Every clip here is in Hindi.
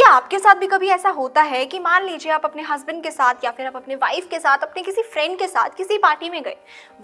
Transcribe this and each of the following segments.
क्या आपके साथ भी कभी ऐसा होता है कि मान लीजिए आप अपने हस्बैंड के साथ या फिर आप अपने वाइफ के साथ अपने किसी फ्रेंड के साथ किसी पार्टी में गए,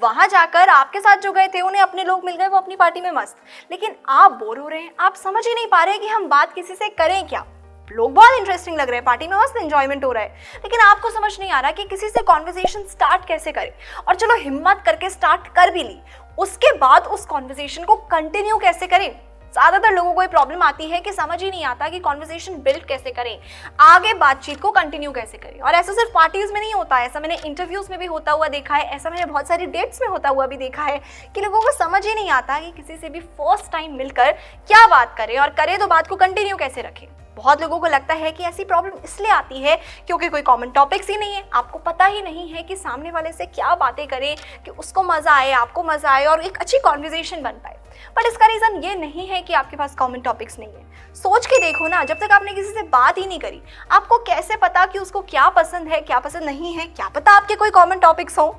वहां जाकर आपके साथ जो गए थे उन्हें अपने लोग मिल गए, वो अपनी पार्टी में मस्त, लेकिन आप बोर हो रहे हैं, आप समझ ही नहीं पा रहे कि हम बात किसी से करें क्या। लोग बहुत इंटरेस्टिंग लग रहे हैं, पार्टी में मस्त एंजॉयमेंट हो रहा है, लेकिन आपको समझ नहीं आ रहा कि किसी से कॉन्वर्सेशन स्टार्ट कैसे करें। और चलो हिम्मत करके स्टार्ट कर भी ली, उसके बाद उस कॉन्वर्सेशन को कंटिन्यू कैसे करें। ज्यादातर लोगों को ये प्रॉब्लम आती है कि समझ ही नहीं आता कि कॉन्वर्सेशन बिल्ड कैसे करें, आगे बातचीत को कंटिन्यू कैसे करें। और ऐसा सिर्फ पार्टीज में नहीं होता है, ऐसा मैंने इंटरव्यूज में भी होता हुआ देखा है, ऐसा मैंने बहुत सारी डेट्स में होता हुआ भी देखा है कि लोगों को समझ ही नहीं आता कि किसी से भी फर्स्ट टाइम मिलकर क्या बात करें, और करें तो बात को कंटिन्यू कैसे रखें। बहुत लोगों को लगता है कि ऐसी प्रॉब्लम इसलिए आती है क्योंकि कोई कॉमन टॉपिक्स ही नहीं है, आपको पता ही नहीं है कि सामने वाले से क्या बातें करें कि उसको मजा आए, आपको मजा आए और एक अच्छी कॉन्वर्सेशन बन पाए। बट इसका रीजन ये नहीं है कि आपके पास कॉमन टॉपिक्स नहीं है। सोच के देखो ना, जब तक आपने किसी से बात ही नहीं करी, आपको कैसे पता कि उसको क्या पसंद है, क्या पसंद नहीं है, क्या पता आपके कोई कॉमन टॉपिक्स हो।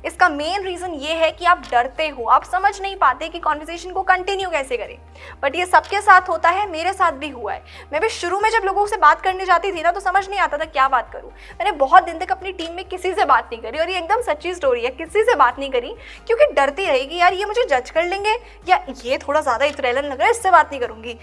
इसका मेन रीजन ये है कि आप डरते हो, आप समझ नहीं पाते कि कॉन्वर्सेशन को कंटिन्यू कैसे करें। बट ये सबके साथ होता है, मेरे साथ भी हुआ है। मैं भी शुरू में जब लोगों से बात करने जाती थी ना, तो समझ नहीं आता था क्या बात करूं। मैंने बहुत दिन तक अपनी टीम में किसी से बात नहीं करी, और ये एकदम सच्ची स्टोरी है, किसी से बात नहीं करी क्योंकि डरती रही कि यार ये मुझे जज कर लेंगे, या ये थोड़ा ज्यादा इतरेलन लग रहा है, इससे बात नहीं करूंगी,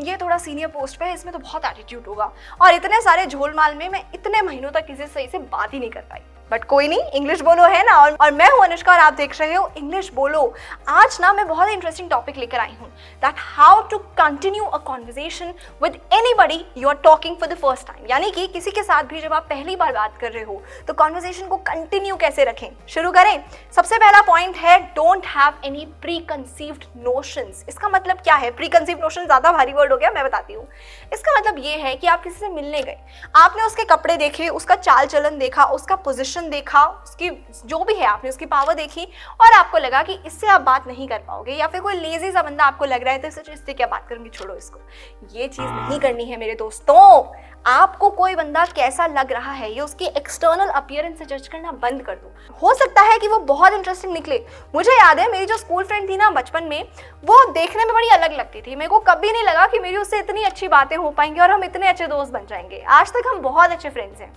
ये थोड़ा सीनियर पोस्ट पे है, इसमें तो बहुत एटीट्यूड होगा। और इतने सारे झोलमाल में मैं इतने महीनों तक किसी सही से बात ही नहीं कर पाई। बट कोई नहीं, इंग्लिश बोलो है ना। और मैं हूं अनुष्का और आप देख रहे हो इंग्लिश बोलो। आज ना मैं बहुत इंटरेस्टिंग टॉपिक लेकर आई हूं, that how to continue a conversation with anybody you are talking for the first time. यानी कि किसी के साथ भी जब आप पहली बार बात कर रहे हो तो कॉन्वर्सेशन को कंटिन्यू कैसे रखें। शुरू करें। सबसे पहला पॉइंट है, don't have any pre conceived notions. इसका मतलब क्या है? प्री कंसीव्ड नोशन ज्यादा भारी वर्ड हो गया, मैं बताती हूँ। इसका मतलब ये है कि आप किसी से मिलने गए, आपने उसके कपड़े देखे, उसका चाल चलन देखा, उसका पोजीशन देखा, उसकी जो भी है आपने उसकी पावर देखी, और आपको लगा कि इससे आप बात नहीं कर पाओगे, या फिर कोई लेजी सा बंदा आपको लग रहा है तो इससे क्या बात करूंगी, छोड़ो इसको। ये चीज नहीं करनी है मेरे दोस्तों। आपको कोई बंदा कैसा लग रहा है ये उसकी एक्सटर्नल अपीयरेंस से जज करना बंद कर दो। हो सकता है कि वो बहुत इंटरेस्टिंग निकले। मुझे याद है मेरी जो स्कूल फ्रेंड थी ना बचपन में, वो देखने में बड़ी अलग लगती थी। मेरे को कभी नहीं लगा कि मेरी उससे इतनी अच्छी बातें हो पाएंगी और हम इतने अच्छे दोस्त बन जाएंगे। आज तक हम बहुत अच्छे फ्रेंड्स हैं।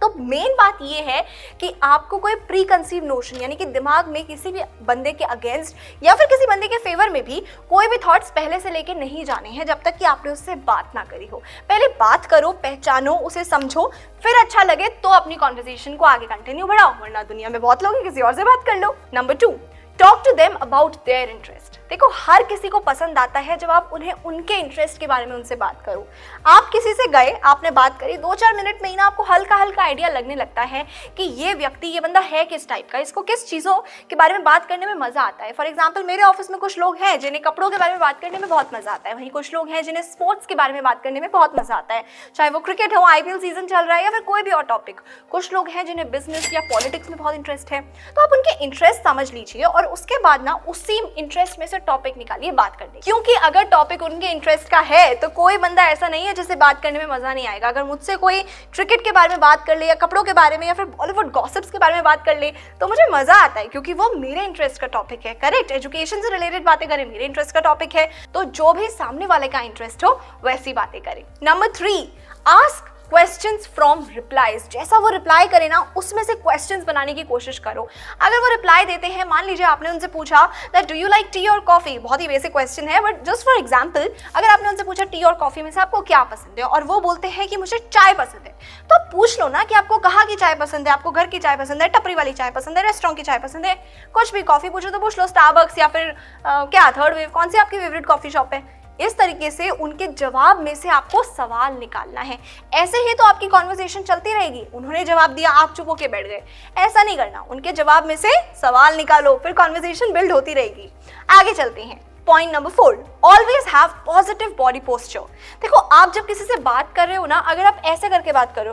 तो मेन बात ये है कि आपको कोई प्री कंसीव नोशन, यानी कि दिमाग में किसी भी बंदे के अगेंस्ट या फिर किसी बंदे के फेवर में भी कोई भी थॉट्स पहले से लेके नहीं जाने हैं जब तक कि आपने उससे बात ना करी हो। पहले बात करो, पहचानो, उसे समझो, फिर अच्छा लगे तो अपनी कॉन्वर्सेशन को आगे कंटिन्यू बढ़ाओ, वरना दुनिया में बहुत लोग हैं, किसी और से बात कर लो। Number 2, talk to them about their interest. देखो, हर किसी को पसंद आता है जब आप उन्हें उनके इंटरेस्ट के बारे में उनसे बात करो। आप किसी से गए, आपने बात करी, 2-4 मिनट में ही ना आपको हल्का हल्का आइडिया लगने लगता है कि ये व्यक्ति, ये बंदा है किस टाइप का, इसको किस चीज़ों के बारे में बात करने में मजा आता है। फॉर एग्जाम्पल, मेरे ऑफिस में कुछ लोग हैं जिन्हें कपड़ों के बारे में बात करने में बहुत मजा आता है, वहीं कुछ लोग हैं जिन्हें स्पोर्ट्स के बारे में बात करने में बहुत मजा आता है, चाहे वो क्रिकेट हो, IPL सीजन चल रहा है, या फिर कोई भी और टॉपिक। कुछ लोग हैं जिन्हें बिजनेस या पॉलिटिक्स में बहुत इंटरेस्ट है। तो आप उनके इंटरेस्ट समझ लीजिए और उसके बाद ना उसी इंटरेस्ट में से टॉपिक निकालिए बात करने। क्योंकि अगर टॉपिक उनके इंटरेस्ट का है तो कोई बंदा ऐसा नहीं है जिसे बात करने में मजा नहीं आएगा। अगर मुझसे कोई क्रिकेट के बारे में बात कर ले, या कपड़ों के बारे में, या फिर बॉलीवुड गॉसिप्स के बारे में बात कर ले, तो मुझे मजा आता है क्योंकि वो मेरे इंटरेस्ट का टॉपिक है। करेक्ट, एजुकेशन से रिलेटेड बातें करें, मेरे इंटरेस्ट का टॉपिक है, तो जो भी सामने वाले का इंटरेस्ट हो वैसी बातें करें। Number 3, ask questions from replies. जैसा वो रिप्लाई करे ना, उसमें से क्वेश्चंस बनाने की कोशिश करो। अगर वो रिप्लाई देते हैं, मान लीजिए आपने उनसे पूछा that do you like T और कॉफी, बहुत ही बेसिक क्वेश्चन है, बट जस्ट फॉर एग्जांपल, अगर आपने उनसे पूछा टी और कॉफी में से आपको क्या पसंद है, और वो बोलते हैं कि मुझे चाय पसंद है, तो पूछ लो ना कि आपको कहाँ की चाय पसंद है, आपको घर की चाय पसंद है, टपरी वाली चाय पसंद है, रेस्टोरेंट की चाय पसंद है, कुछ भी। कॉफी पूछो तो पूछ लो स्टारबक्स या फिर क्या थर्ड वेव, कौन सी आपकी फेवरेट कॉफी शॉप है। इस तरीके से उनके जवाब में से आपको सवाल निकालना है। ऐसे ही तो आपकी कॉन्वर्सेशन चलती रहेगी। उन्होंने जवाब दिया, आप चुप होके बैठ गए, ऐसा नहीं करना। उनके जवाब में से सवाल निकालो, फिर कॉन्वर्सेशन बिल्ड होती रहेगी। आगे चलते हैं। Point number 4, always have positive body posture. देखो, आप जब किसी से बात कर रहे हो ना, अगर आप ऐसे करके बात करो,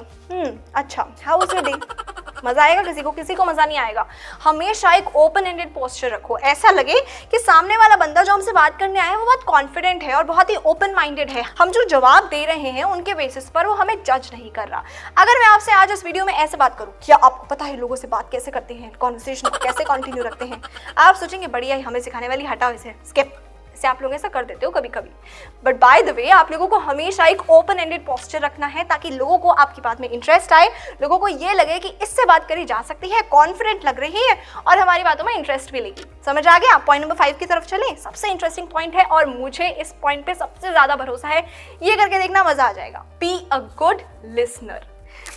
अच्छा, हाउ वाज योर डे, मजा आएगा किसी को, किसी को मजा नहीं आएगा। हमेशा एक ओपन एंडेड पोस्चर रखो, ऐसा लगे कि सामने वाला बंदा जो हमसे बात करने आया है वो बहुत कॉन्फिडेंट है और बहुत ही ओपन माइंडेड है। हम जो जवाब दे रहे हैं उनके बेसिस पर वो हमें जज नहीं कर रहा। अगर मैं आपसे आज इस वीडियो में ऐसे बात करूं, क्या आपको पता है लोगों से बात कैसे करते हैं, कॉन्वर्सेशन कैसे कंटिन्यू रखते हैं, आप सोचेंगे बढ़िया ही हमें सिखाने वाली, हटाओ इसे, स्किप, इसे आप लोग ऐसा कर देते हो कभी कभी, बट बाय द वे आप लोगों को हमेशा एक ओपन एंडेड पोस्चर रखना है ताकि लोगों को आपकी बात में इंटरेस्ट आए, लोगों को ये लगे कि इससे बात करी जा सकती है, कॉन्फिडेंट लग रही है और हमारी बातों में इंटरेस्ट भी लेगी। समझ आ गया? पॉइंट नंबर 5 की तरफ चलें। सबसे इंटरेस्टिंग पॉइंट है और मुझे इस पॉइंट पे सबसे ज्यादा भरोसा है, ये करके देखना मजा आ जाएगा। Be a good listener.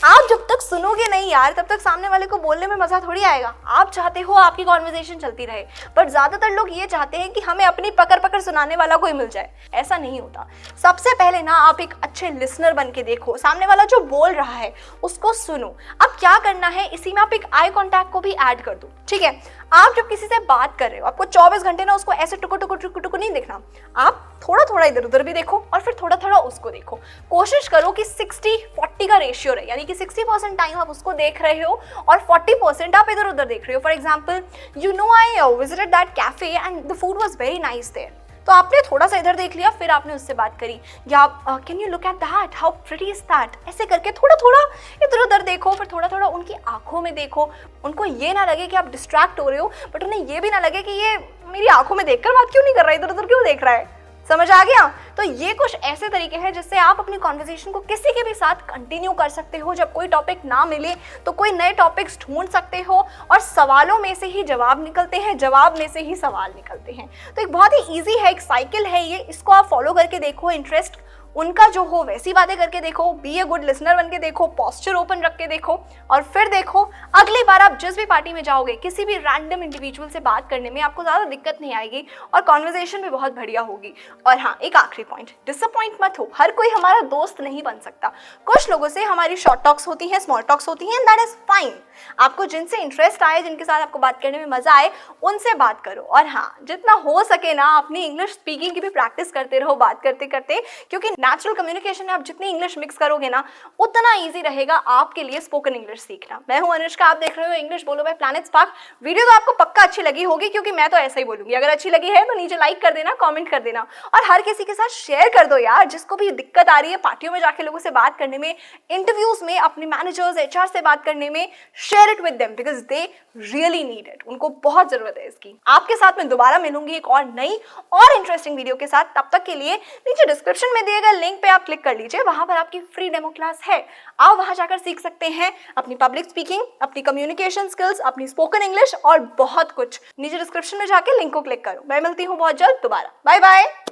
आप जब तक सुनोगे नहीं यार तब तक सामने वाले को बोलने में मजा थोड़ी आएगा। आप चाहते हो आपकी कॉन्वर्सेशन चलती रहे, बट ज्यादातर लोग ये चाहते हैं कि हमें अपनी पकड़ पकड़ सुनाने वाला कोई मिल जाए। ऐसा नहीं होता। सबसे पहले ना आप एक अच्छे लिसनर बन के देखो, सामने वाला जो बोल रहा है उसको सुनो। अब क्या करना है, इसी में आप एक आई कॉन्टैक्ट को भी ऐड कर दो। ठीक है, आप जब किसी से बात कर रहे हो आपको 24 घंटे ना उसको ऐसे टुकु टुकु टुकु टुकु नहीं देखना। आप थोड़ा थोड़ा इधर उधर भी देखो और फिर थोड़ा थोड़ा उसको देखो। कोशिश करो कि 60-40 का रेशियो रहे, यानी कि 60% टाइम आप उसको देख रहे हो और 40% आप इधर उधर देख रहे हो। For example, you know I visited that cafe and the food was very nice there. तो आपने थोड़ा सा इधर देख लिया, फिर आपने उससे बात करी, या can you look at that, how pretty is that. ऐसे करके थोड़ा थोड़ा इधर उधर देखो, फिर थोड़ा थोड़ा उनकी आंखों में देखो। उनको ये ना लगे कि आप डिस्ट्रैक्ट हो रहे हो, बट उन्हें ये भी ना लगे कि ये मेरी आंखों में देखकर बात क्यों नहीं कर रहा है, इधर उधर क्यों देख रहा है। समझ आ गया? तो ये कुछ ऐसे तरीके हैं जिससे आप अपनी कॉन्वर्सेशन को किसी के भी साथ कंटिन्यू कर सकते हो। जब कोई टॉपिक ना मिले तो कोई नए टॉपिक्स ढूंढ सकते हो, और सवालों में से ही जवाब निकलते हैं, जवाब में से ही सवाल निकलते हैं। तो एक बहुत ही ईजी है, एक साइकिल है ये, इसको आप फॉलो करके देखो। इंटरेस्ट उनका जो हो वैसी बातें करके देखो, बी ए गुड लिसनर बन के देखो, पोस्चर ओपन रख के देखो, और फिर देखो अगली बार आप जिस भी पार्टी में जाओगे किसी भी रैंडम इंडिविजुअल से बात करने में आपको ज़्यादा दिक्कत नहीं आएगी और कॉन्वर्सेशन भी बहुत बढ़िया होगी। और हाँ, एक आखिरी पॉइंट, डिसअपॉइंट मत हो। हर कोई हमारा दोस्त नहीं बन सकता। कुछ लोगों से हमारी शॉर्ट टॉक्स होती हैं, स्मॉल टॉक्स होती हैं, एंड दैट इज फाइन। आपको जिनसे इंटरेस्ट आए, जिनके साथ आपको बात करने में मजा आए, उनसे बात करो। और हाँ, जितना हो सके ना अपनी इंग्लिश स्पीकिंग की भी प्रैक्टिस करते रहो बात करते करते, क्योंकि नेचुरल कम्युनिकेशन में आप जितनी इंग्लिश मिक्स करोगे ना उतना इजी रहेगा आपके लिए स्पोकन इंग्लिश सीखना। मैं हूं अनुष्का, आप देख रहे हो इंग्लिश बोलो बाय प्लैनेट स्पार्क। वीडियो तो आपको पक्का अच्छी लगी होगी, क्योंकि मैं तो ऐसा ही बोलूंगी। अगर अच्छी लगी है तो नीचे लाइक कर देना, कमेंट कर देना, और हर किसी के साथ शेयर कर दो यार, जिसको भी दिक्कत आ रही है पार्टियों में जाके लोगों से बात करने में, इंटरव्यूज में, अपने मैनेजर्स एचआर से बात करने में। Share it with them because they really need it. उनको बहुत जरूरत है इसकी। आपके साथ मैं दोबारा मिलूंगी एक और नई और इंटरेस्टिंग वीडियो के साथ। तब तक के लिए नीचे डिस्क्रिप्शन में दिए गए लिंक पे आप क्लिक कर लीजिए, वहां पर आपकी फ्री डेमो क्लास है। आप वहां जाकर सीख सकते हैं अपनी पब्लिक स्पीकिंग, अपनी कम्युनिकेशन स्किल्स, अपनी स्पोकन इंग्लिश और बहुत कुछ। नीचे डिस्क्रिप्शन में जाके लिंक को क्लिक करो। मैं मिलती हूँ बहुत जल्द दोबारा। Bye bye.